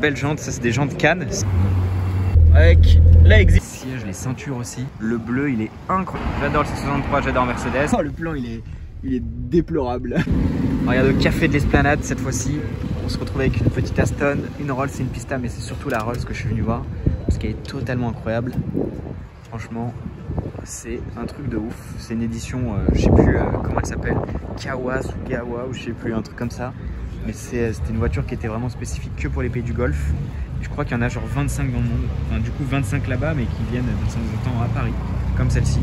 belles jantes, ça c'est des jantes Cannes. Avec la exit. Siège, les ceintures aussi. Le bleu il est incroyable. J'adore le C63, j'adore Mercedes. Oh, le plan il est déplorable. Regarde le café de l'Esplanade cette fois-ci. On se retrouve avec une petite Aston, une Rolls et une Pista, mais c'est surtout la Rolls que je suis venu voir parce qu'elle est totalement incroyable. Franchement, c'est un truc de ouf. C'est une édition, je sais plus comment elle s'appelle, Kawas ou Gawa ou je sais plus, un truc comme ça. Mais c'était une voiture qui était vraiment spécifique que pour les pays du Golfe. Et je crois qu'il y en a genre 25 dans le monde. Enfin, du coup 25 là-bas, mais qui viennent de temps en temps à Paris, comme celle-ci.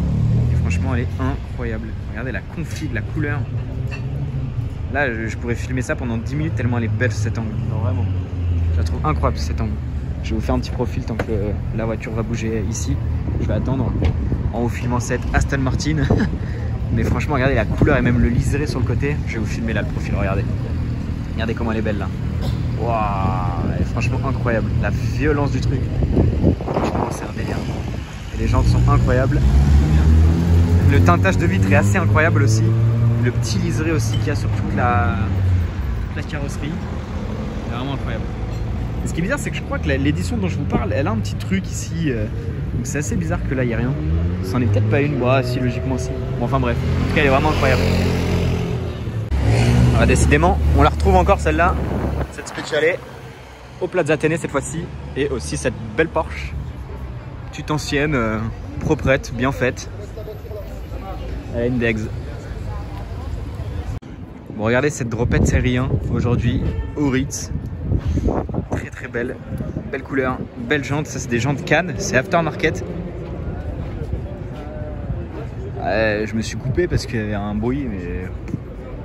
Et franchement, elle est incroyable. Regardez la config, la couleur. Là, je pourrais filmer ça pendant 10 minutes tellement elle est belle cet angle. Non, vraiment. Je la trouve incroyable cet angle. Je vais vous faire un petit profil tant que la voiture va bouger ici. Je vais attendre en vous filmant cette Aston Martin. Mais franchement, regardez la couleur et même le liseré sur le côté. Je vais vous filmer là le profil, regardez. Regardez comment elle est belle là. Waouh, elle est franchement incroyable. La violence du truc. Franchement, c'est un délire. Et les jantes sont incroyables. Le teintage de vitre est assez incroyable aussi. Le petit liseré aussi qu'il y a sur toute la carrosserie. C'est vraiment incroyable. Et ce qui est bizarre, c'est que je crois que l'édition dont je vous parle, elle a un petit truc ici. Donc c'est assez bizarre que là, il n'y ait rien. C'en est peut-être pas une. Bah, si, logiquement, si. Bon, enfin bref. En tout cas, elle est vraiment incroyable. Ah, décidément, on la retrouve encore celle-là. Cette Speciale au Plaza Athénée cette fois-ci. Et aussi cette belle Porsche. Toute ancienne, proprette, bien faite. Elle a une Degs. Bon, regardez cette dropette série 1 aujourd'hui au Ritz. Très très belle. Belle couleur, belle jante. Ça c'est des jantes Cannes, c'est aftermarket. Je me suis coupé parce qu'il y avait un bruit, mais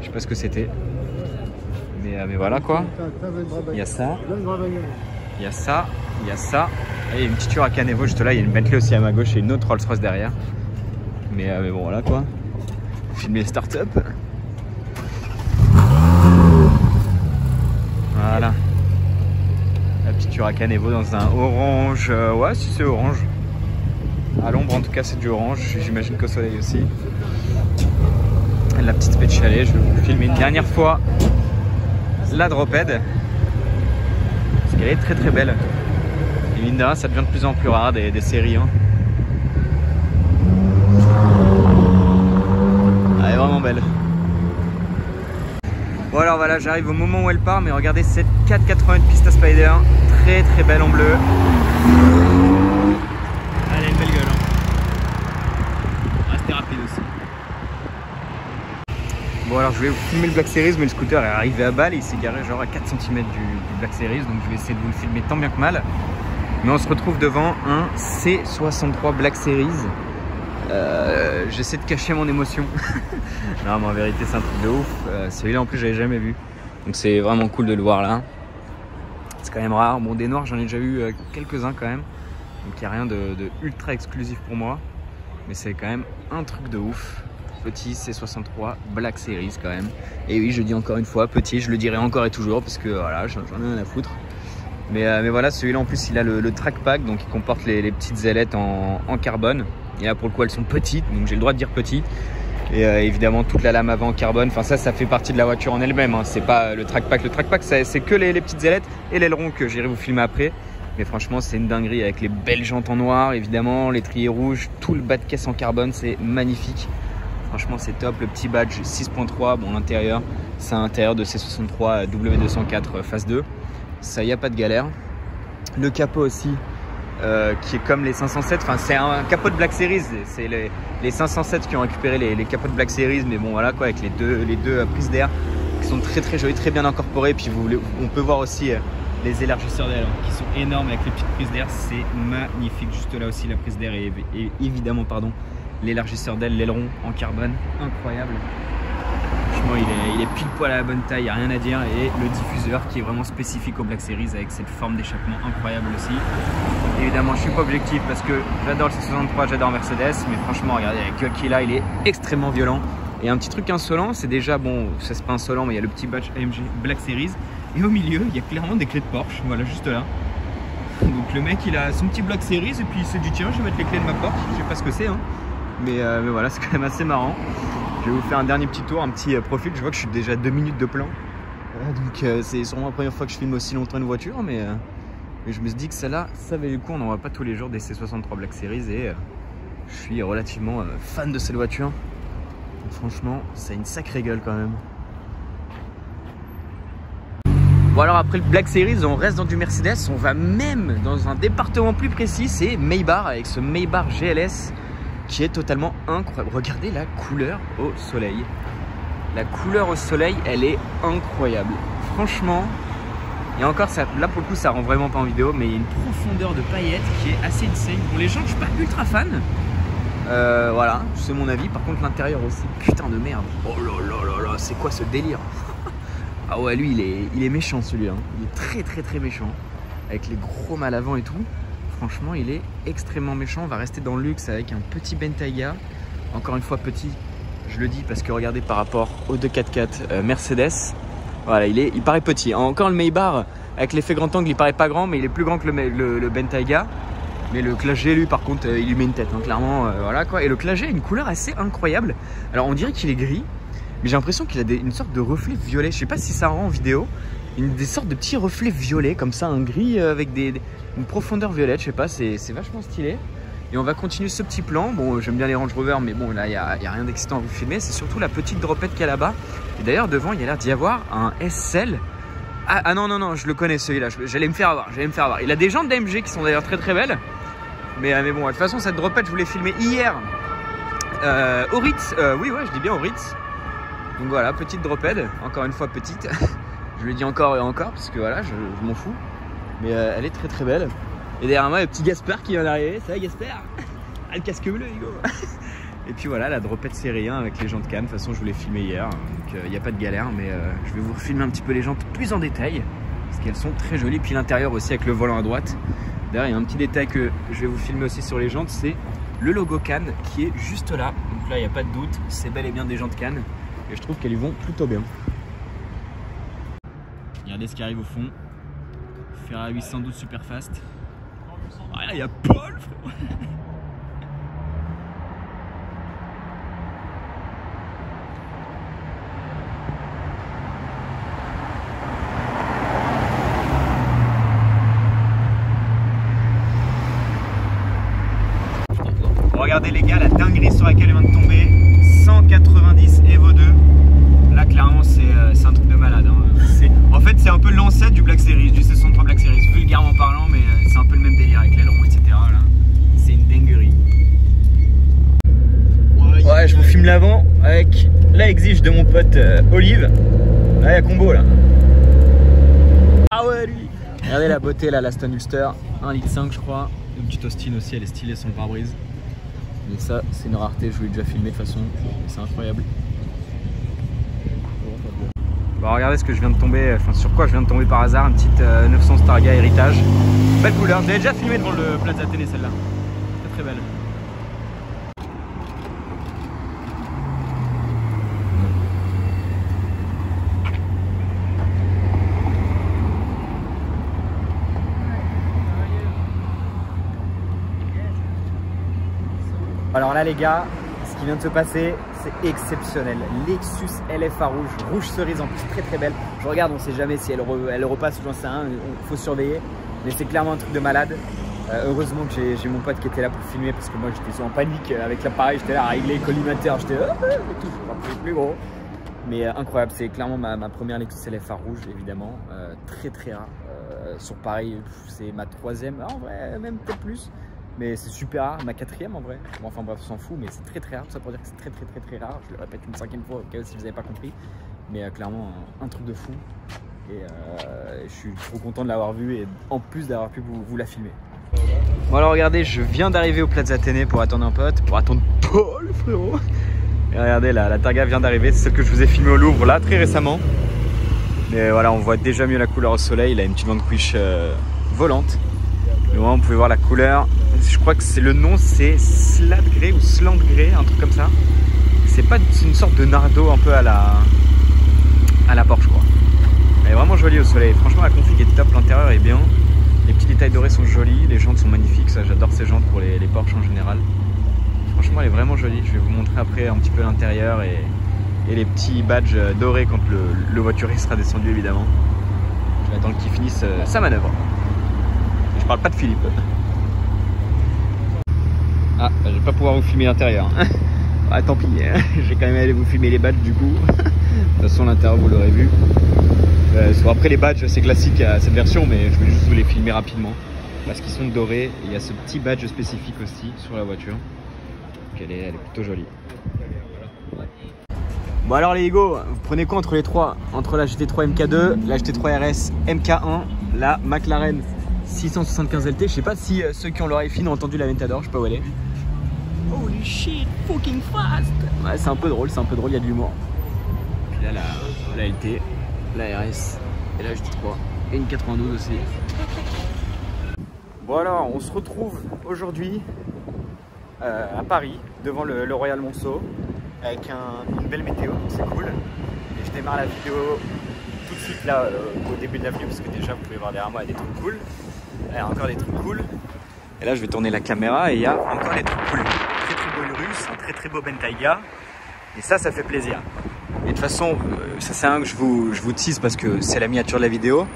je sais pas ce que c'était. Mais voilà quoi. Il y a ça. Il y a ça. Il y a ça. Et il y a une petite Huracan Evo juste là. Il y a une Bentley aussi à ma gauche et une autre Rolls Royce derrière. Mais bon voilà quoi. Filmer les start-up. Voilà. La petite Huracan Evo dans un orange. Ouais, si c'est orange. À l'ombre, en tout cas, c'est du orange. J'imagine qu'au soleil aussi. La petite Speciale. Je vais vous filmer une dernière fois la drophead. Parce qu'elle est très très belle. Et mine de rien, ça devient de plus en plus rare des séries 1. Elle est vraiment belle. Bon alors voilà, j'arrive au moment où elle part, mais regardez cette 480 Pista Spider, très très belle en bleu. Elle a une belle gueule. Restez rapide aussi. Bon alors je vais vous filmer le Black Series, mais le scooter est arrivé à balle, il s'est garé genre à 4 cm du Black Series, donc je vais essayer de vous le filmer tant bien que mal. Mais on se retrouve devant un C63 Black Series. J'essaie de cacher mon émotion. Non mais en vérité c'est un truc de ouf. Celui-là en plus j'avais jamais vu. Donc c'est vraiment cool de le voir là. C'est quand même rare. Bon, des noirs j'en ai déjà eu quelques-uns quand même. Donc il n'y a rien de ultra exclusif pour moi. Mais c'est quand même un truc de ouf. Petit C63 Black Series quand même. Et oui, je dis encore une fois petit, je le dirai encore et toujours parce que voilà, j'en ai rien à foutre. Mais voilà, celui-là en plus il a le track pack, donc il comporte les petites ailettes en carbone. Et là pour le coup elles sont petites, donc j'ai le droit de dire petit. Et évidemment toute la lame avant en carbone, enfin ça fait partie de la voiture en elle-même, hein. C'est pas le track pack. Le track pack c'est que les petites ailettes et l'aileron que j'irai vous filmer après. Mais franchement c'est une dinguerie avec les belles jantes en noir évidemment, les triers rouges, tout le bas de caisse en carbone, c'est magnifique. Franchement c'est top, le petit badge 6.3, bon l'intérieur c'est un intérieur de C63 W204 phase 2. Ça y a pas de galère. Le capot aussi qui est comme les 507, enfin c'est un capot de Black Series, c'est les 507 qui ont récupéré les capots de Black Series, mais bon voilà quoi, avec les deux prises d'air qui sont très très jolies, très bien incorporées. Puis on peut voir aussi les élargisseurs d'air qui sont énormes avec les petites prises d'air, c'est magnifique. Juste là aussi la prise d'air et évidemment pardon l'élargisseur d'aile, l'aileron en carbone, incroyable. Franchement il est pile poil à la bonne taille, il n'y a rien à dire. Et le diffuseur qui est vraiment spécifique au Black Series avec cette forme d'échappement incroyable aussi. Évidemment je suis pas objectif parce que j'adore le C63, j'adore Mercedes, mais franchement regardez la gueule qu'il a, il est extrêmement violent. Et un petit truc insolent, c'est déjà, bon ça c'est pas insolent, mais il y a le petit badge AMG Black Series. Et au milieu il y a clairement des clés de Porsche, voilà juste là. Donc le mec il a son petit Black Series et puis il s'est dit tiens je vais mettre les clés de ma Porsche, je sais pas ce que c'est hein. Mais voilà, c'est quand même assez marrant. Je vais vous faire un dernier petit tour, un petit profil. Je vois que je suis déjà 2 minutes de plan. Donc c'est sûrement la première fois que je filme aussi longtemps une voiture, mais Mais je me suis dit que celle-là, ça valait le coup. On n'en voit pas tous les jours des C63 Black Series et je suis relativement fan de cette voiture. Donc, franchement, ça a une sacrée gueule quand même. Bon alors après le Black Series, on reste dans du Mercedes, on va même dans un département plus précis, c'est Maybach avec ce Maybach GLS qui est totalement incroyable. Regardez la couleur au soleil. La couleur au soleil, elle est incroyable. Franchement, et encore ça, là pour le coup ça rend vraiment pas en vidéo, mais il y a une profondeur de paillettes qui est assez insane. Pour les gens, je suis pas ultra fan. Voilà, c'est mon avis. Par contre l'intérieur aussi, putain de merde. Oh là là là là, c'est quoi ce délire? Ah ouais, lui il est méchant celui-là, hein. Il est très méchant. Avec les gros mâts à l'avant et tout. Franchement il est extrêmement méchant. On va rester dans le luxe avec un petit Bentayga. Encore une fois petit, je le dis parce que regardez par rapport aux 244 Mercedes. Voilà, il paraît petit. Encore le Maybach avec l'effet grand angle il paraît pas grand, mais il est plus grand que le Bentayga. Mais le Classe G lui par contre il lui met une tête, hein, clairement voilà quoi. Et le Classe G a une couleur assez incroyable. Alors on dirait qu'il est gris, mais j'ai l'impression qu'il a une sorte de reflet violet. Je sais pas si ça rend en vidéo. Des sortes de petits reflets violets comme ça, un gris avec une profondeur violette. Je sais pas, c'est vachement stylé. Et on va continuer ce petit plan. Bon, j'aime bien les Range Rover, mais bon, là, il n'y a rien d'excitant à vous filmer. C'est surtout la petite dropette qu'il y a là-bas. Et d'ailleurs, devant, il y a l'air d'y avoir un SL. Ah non, je le connais celui-là. J'allais me faire avoir. Il a des jantes d'AMG qui sont d'ailleurs très belles. Mais bon, de toute façon, cette dropette, je vous l'ai filmée hier au Ritz. Oui, ouais, je dis bien au Ritz. Donc voilà, petite dropette, encore une fois petite. Je le dis encore et encore parce que voilà, je m'en fous. Mais elle est très belle. Et derrière moi, le petit Gaspard qui vient d'arriver. Ça va Gaspard? Ah, le casque bleu, Hugo. Et puis voilà, la dropette série 1 avec les jantes cam. De toute façon, je vous l'ai filmé hier. Donc il n'y a pas de galère. Mais je vais vous filmer un petit peu les jantes plus en détail. Parce qu'elles sont très jolies. Puis l'intérieur aussi avec le volant à droite. D'ailleurs, il y a un petit détail que je vais vous filmer aussi sur les jantes. C'est le logo Cannes qui est juste là. Donc là, il n'y a pas de doute. C'est bel et bien des jantes Cannes. Et je trouve qu'elles y vont plutôt bien. Regardez ce qui arrive au fond. Ferrari 812 Superfast. Ah, il y a Paul, frère. Regardez les gars, la dinguerie sur laquelle elle vient de tomber. 190 Evo 2. Là clairement c'est un truc de malade, hein. En fait c'est un peu l'ancêtre du Black Series, du C63 Black Series, vulgairement parlant, mais c'est un peu le même délire avec l'aileron etc. C'est une dinguerie. Ouais, je vous filme l'avant avec la exige de mon pote Olive. Là il y a combo là. Ah ouais lui. Regardez la beauté là, la Aston Ulster, 1,5 litre je crois. Une petite Austin aussi, elle est stylée son pare-brise. Mais ça c'est une rareté, je vous l'ai déjà filmé de toute façon, c'est incroyable. Bon, regardez ce que je viens de tomber, enfin sur quoi je viens de tomber par hasard, une petite 900 Starga héritage. Belle couleur, je l'avais déjà filmé devant le Plaza Athénée celle-là. Très belle. Alors là les gars, ce qui vient de se passer, c'est exceptionnel. Lexus LFA rouge cerise en plus, très belle. Je regarde, on sait jamais si elle repasse ou j'en sais rien, il faut surveiller. Mais c'est clairement un truc de malade. Heureusement que j'ai mon pote qui était là pour filmer parce que moi j'étais en panique avec l'appareil, j'étais là à régler le collimateur, j'étais toujours plus gros. Mais incroyable, c'est clairement ma première Lexus LFA rouge évidemment, très rare. Sur Paris, c'est ma troisième, en vrai même peut-être plus. Mais c'est super rare, ma quatrième en vrai. Bon, enfin bref, on s'en fout, mais c'est très rare. Tout ça pour dire que c'est très rare. Je le répète une 5e fois au cas où si vous n'avez pas compris. Mais clairement, un truc de fou. Et je suis trop content de l'avoir vu et en plus d'avoir pu vous la filmer. Bon alors regardez, je viens d'arriver au Plaza Athénée pour attendre un pote, pour attendre Paul frérot. Et regardez là, la Targa vient d'arriver, c'est celle que je vous ai filmée au Louvre là très récemment. Mais voilà, on voit déjà mieux la couleur au soleil. Il a une petite vanquish volante. Et vraiment, vous pouvez voir la couleur. Je crois que c'est le nom, c'est Slant Grey ou Slant Grey, un truc comme ça. C'est une sorte de Nardo un peu à la Porsche, je crois. Elle est vraiment jolie au soleil. Franchement, la config est top, l'intérieur est bien. Les petits détails dorés sont jolis, les jantes sont magnifiques. Ça, j'adore ces jantes pour les Porsche en général. Franchement, elle est vraiment jolie. Je vais vous montrer après un petit peu l'intérieur et les petits badges dorés quand le voiturier sera descendu, évidemment. J'attends qu'il finisse sa manœuvre. Je parle pas de Philippe. Ah, bah, je vais pas pouvoir vous filmer l'intérieur. Ah, tant pis, j'ai quand même allé vous filmer les badges du coup. De toute façon, l'intérieur, vous l'aurez vu. Après, les badges, c'est classique à cette version, mais je vais juste vous les filmer rapidement. Parce qu'ils sont dorés. Il y a ce petit badge spécifique aussi sur la voiture. Donc elle est plutôt jolie. Bon alors les Hugo, vous prenez quoi entre les trois? Entre la GT3 MK2, la GT3 RS MK1, la McLaren 675 LT. Je sais pas si ceux qui ont l'oreille fine ont entendu la Ventador, je sais pas où elle est. Holy shit, fucking fast. Ouais, c'est un peu drôle, il y a de l'humour. Puis là la LT, la RS et la GT3 et une 92 aussi. Bon alors, on se retrouve aujourd'hui à Paris, devant le Royal Monceau, avec une belle météo, c'est cool. Et je démarre la vidéo tout de suite là, au début de la vidéo, parce que déjà vous pouvez voir derrière moi, il y a des trucs cool. Là, il y a encore des trucs cool. Et là, je vais tourner la caméra et il y a encore des trucs cool. Très très beau Urus, un très très beau Bentayga. Et ça fait plaisir. Et de toute façon, ça c'est un que je vous tease parce que c'est la miniature de la vidéo.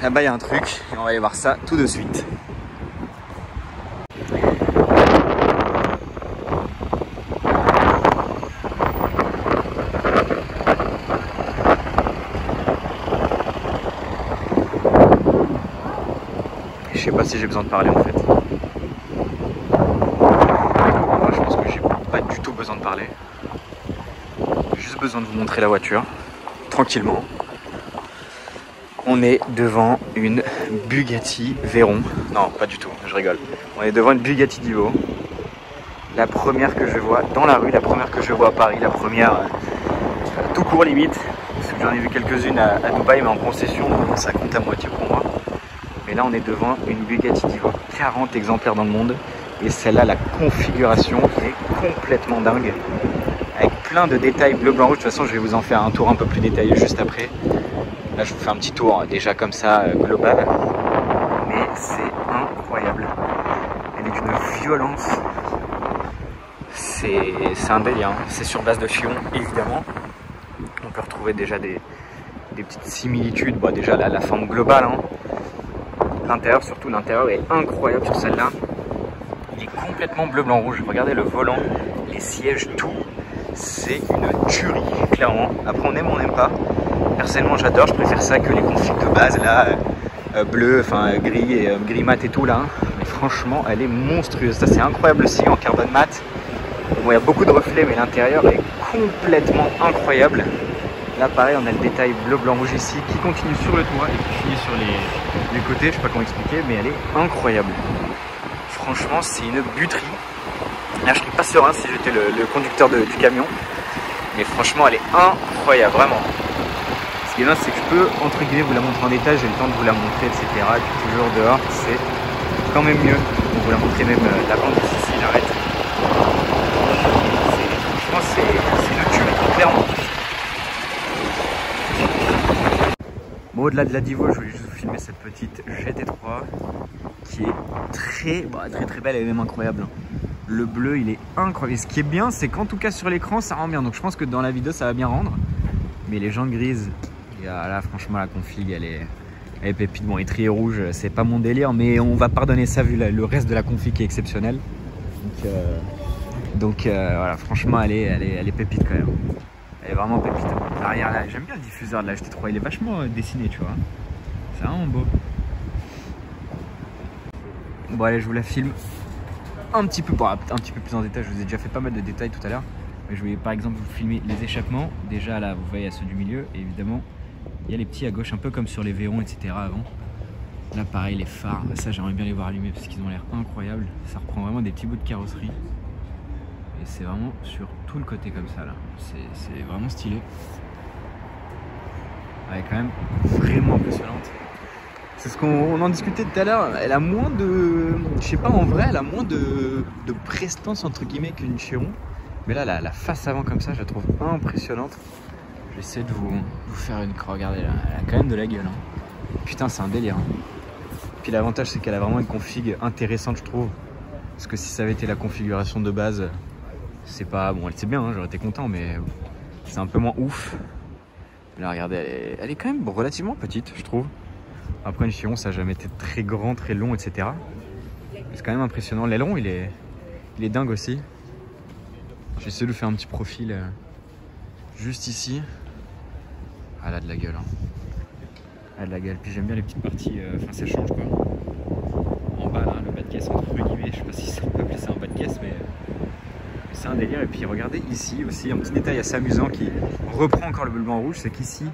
Là-bas, il y a un truc et on va aller voir ça tout de suite. Je sais pas si j'ai besoin de parler en fait. Moi, je pense que j'ai pas du tout besoin de parler. J'ai juste besoin de vous montrer la voiture, tranquillement. On est devant une Bugatti Veyron. Non, pas du tout, je rigole. On est devant une Bugatti Divo. La première que je vois dans la rue, la première que je vois à Paris, la première tout court limite. Parce que j'en ai vu quelques-unes à Dubaï, mais en concession, ça compte à moitié pour moi. Mais là, on est devant une Bugatti Divo. 40 exemplaires dans le monde. Et celle-là, la configuration est complètement dingue. Avec plein de détails bleu, blanc, rouge. De toute façon, je vais vous en faire un tour un peu plus détaillé juste après. Là, je vous fais un petit tour déjà comme ça, global. Mais c'est incroyable. Elle est d'une violence. C'est un délire. C'est sur base de Chiron, évidemment. On peut retrouver déjà des petites similitudes. Bon, déjà, la forme globale. Hein. L'intérieur, surtout l'intérieur, est incroyable sur celle-là. Il est complètement bleu, blanc, rouge. Regardez le volant, les sièges, tout. C'est une tuerie, clairement. Après, on aime ou on n'aime pas. Personnellement, j'adore. Je préfère ça que les configs de base, là, bleu, enfin gris et gris mat et tout, là. Mais franchement, elle est monstrueuse. Ça, c'est incroyable aussi en carbone mat. Bon, il y a beaucoup de reflets, mais l'intérieur est complètement incroyable. Là, pareil, on a le détail bleu, blanc, rouge ici qui continue sur le toit et qui finit sur les côtés. Je sais pas comment expliquer, mais elle est incroyable. Franchement, c'est une buterie. Là, je serais pas serein si j'étais le conducteur du camion. Mais franchement, elle est incroyable, vraiment. Ce qui est bien, c'est que je peux, entre guillemets, vous la montrer en détail. J'ai le temps de vous la montrer, etc. Et puis toujours dehors, c'est quand même mieux. Donc, vous la montrer même la bande ici, j'arrête. Franchement, c'est une tuerie, clairement. Bon, au-delà de la Divo, je voulais juste vous filmer cette petite GT3 qui est très belle et même incroyable. Le bleu, il est incroyable. Et ce qui est bien, c'est qu'en tout cas sur l'écran, ça rend bien. Donc je pense que dans la vidéo, ça va bien rendre. Mais les jantes grises, là, franchement, la config, elle est pépite. Bon, étrier rouge, c'est pas mon délire, mais on va pardonner ça vu le reste de la config qui est exceptionnel. Donc voilà, franchement, elle est pépite quand même. Elle est vraiment pépite. L'arrière là, j'aime bien le diffuseur de la GT3, il est vachement dessiné, tu vois. C'est vraiment beau. Bon allez, je vous la filme un petit peu plus en détail. Je vous ai déjà fait pas mal de détails tout à l'heure. Mais je voulais par exemple vous filmer les échappements. Déjà là, vous voyez à ceux du milieu. Et évidemment, il y a les petits à gauche, un peu comme sur les Veyron, etc. avant. Là pareil, les phares. Ça, j'aimerais bien les voir allumés parce qu'ils ont l'air incroyables. Ça reprend vraiment des petits bouts de carrosserie. Et c'est vraiment sur tout le côté comme ça là. C'est vraiment stylé. Elle est quand même vraiment impressionnante. C'est ce qu'on en discutait tout à l'heure. Elle a moins de... Je sais pas, en vrai, elle a moins de prestance entre guillemets qu'une Chiron. Mais là, la face avant comme ça, je la trouve impressionnante. Je vais essayer de vous faire une... Regardez là, elle a quand même de la gueule. Hein. Putain, c'est un délire. Hein. Puis l'avantage, c'est qu'elle a vraiment une config intéressante, je trouve. Parce que si ça avait été la configuration de base, c'est pas... Bon, elle c'est bien, hein, j'aurais été content, mais c'est un peu moins ouf. Là, regardez, elle est quand même relativement petite, je trouve. Après une Chiron ça n'a jamais été très grand, très long, etc. C'est quand même impressionnant. L'aileron il est dingue aussi. J'ai essayé de faire un petit profil juste ici. Ah, elle a de la gueule. Hein. Elle a de la gueule. Puis j'aime bien les petites parties. Enfin, ça change quoi. En bas là, le bas de caisse entre guillemets. Je sais pas si on peut appeler ça un bas de caisse, mais c'est un délire. Et puis regardez ici aussi, un petit détail assez amusant qui reprend encore le bleu, blanc, rouge. C'est qu'ici,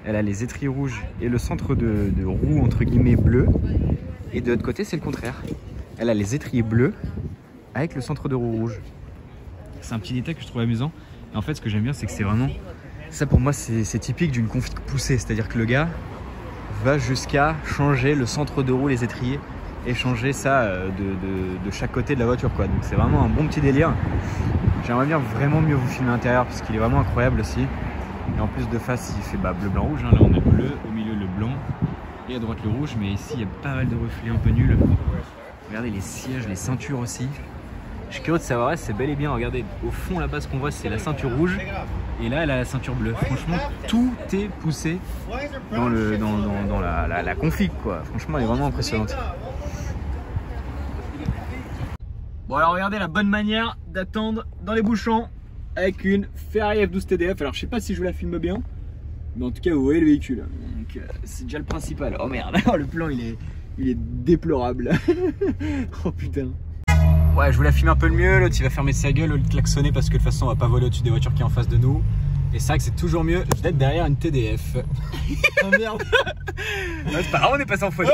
elle a les étriers rouges et le centre de roue entre guillemets bleu. Et de l'autre côté, c'est le contraire. Elle a les étriers bleus avec le centre de roue rouge. C'est un petit détail que je trouve amusant. Et en fait, ce que j'aime bien, c'est que c'est vraiment... Ça, pour moi, c'est typique d'une config poussée. C'est-à-dire que le gars va jusqu'à changer le centre de roue, les étriers, et changer ça de chaque côté de la voiture, quoi. Donc, c'est vraiment un bon petit délire. J'aimerais bien vraiment mieux vous filmer l'intérieur, parce qu'il est vraiment incroyable aussi. Et en plus de face, il fait bleu, blanc, rouge. Hein. Là, on a le bleu, au milieu le blanc, et à droite le rouge. Mais ici, il y a pas mal de reflets un peu nuls. Regardez les sièges, les ceintures aussi. Je suis curieux de savoir, c'est bel et bien, regardez, au fond là-bas ce qu'on voit c'est la ceinture rouge et là elle a la ceinture bleue. Franchement tout est poussé dans la config quoi. Franchement elle est vraiment impressionnante. Bon alors regardez la bonne manière d'attendre dans les bouchons avec une Ferrari F12 TDF. Alors je sais pas si je vous la filme bien, mais en tout cas vous voyez le véhicule. Donc c'est déjà le principal. Oh merde, le plan il est déplorable. Oh putain. Ouais, je vous la filme un peu le mieux, l'autre il va fermer sa gueule au lieu de klaxonner parce que de toute façon on va pas voler au-dessus des voitures qui est en face de nous. Et c'est vrai que c'est toujours mieux d'être derrière une TDF. Oh merde. C'est pas grave, on est passé en photo.